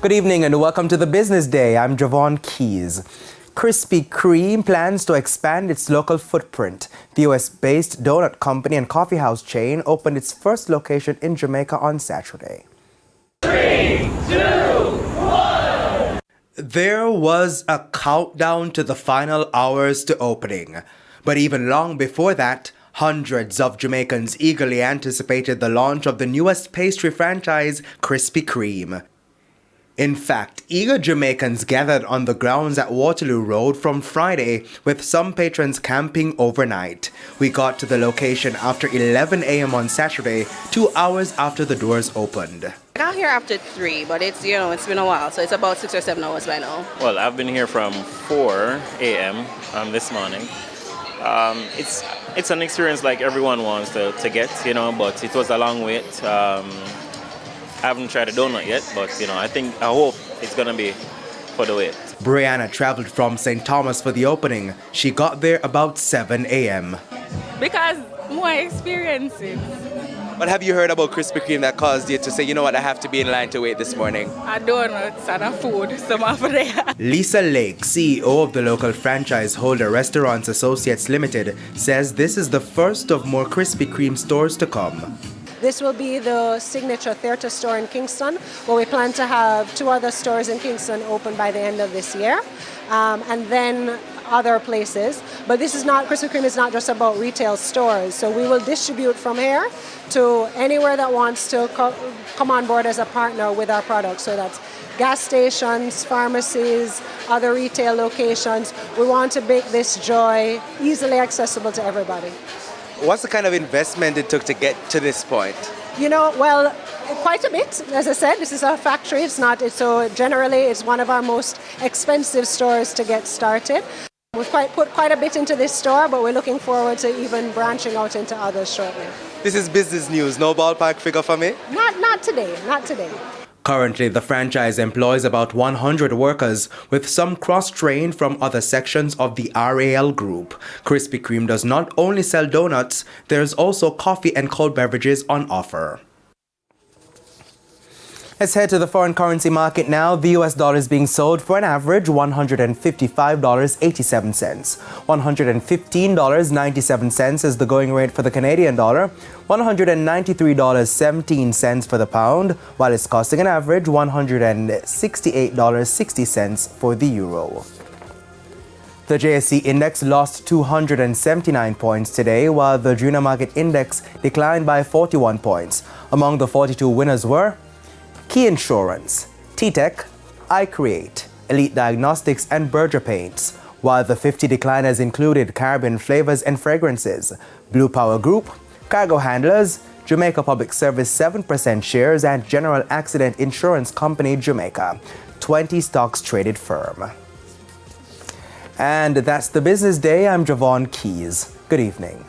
Good evening and welcome to the Business Day. I'm Javon Keys. Krispy Kreme plans to expand its local footprint. The US-based donut company and coffeehouse chain opened its first location in Jamaica on Saturday. 3, 2, 1. There was a countdown to the final hours to opening. But even long before that, hundreds of Jamaicans eagerly anticipated the launch of the newest pastry franchise, Krispy Kreme. In fact, eager Jamaicans gathered on the grounds at Waterloo Road from Friday, with some patrons camping overnight. We got to the location after 11 a.m. on Saturday, 2 hours after the doors opened. I got here after 3, but it's been a while, so it's about 6 or 7 hours by now. Well, I've been here from 4 a.m. This morning. It's an experience like everyone wants to get, but it was a long wait. I haven't tried a donut yet, but I hope it's gonna be for the wait. Brianna traveled from St. Thomas for the opening. She got there about 7 a.m. Because more experiences. What have you heard about Krispy Kreme that caused you to say, you know what, I have to be in line to wait this morning? A donuts and a food, some of there. Lisa Lake, CEO of the local franchise holder Restaurants Associates Limited, says this is the first of more Krispy Kreme stores to come. This will be the signature theatre store in Kingston, where we plan to have 2 other stores in Kingston open by the end of this year, and then other places. But Krispy Kreme is not just about retail stores, so we will distribute from here to anywhere that wants to come on board as a partner with our products. So that's gas stations, pharmacies, other retail locations. We want to make this joy easily accessible to everybody. What's the kind of investment it took to get to this point? Well, quite a bit. As I said, this is our factory. So generally it's one of our most expensive stores to get started. We've put quite a bit into this store, but we're looking forward to even branching out into others shortly. This is business news. No ballpark figure for me? Not today. Currently, the franchise employs about 100 workers, with some cross-trained from other sections of the RAL group. Krispy Kreme does not only sell donuts, there's also coffee and cold beverages on offer. Let's head to the foreign currency market now. The US dollar is being sold for an average $155.87. $115.97 is the going rate for the Canadian dollar. $193.17 for the pound, while it's costing an average $168.60 for the euro. The JSE index lost 279 points today, while the junior market index declined by 41 points. Among the 42 winners were Key Insurance, T-Tech, iCreate, Elite Diagnostics, and Berger Paints, while the 50 decliners included Caribbean Flavors and Fragrances, Blue Power Group, Cargo Handlers, Jamaica Public Service 7% shares, and General Accident Insurance Company Jamaica, 20 stocks traded firm. And that's the Business Day. I'm Javon Keys. Good evening.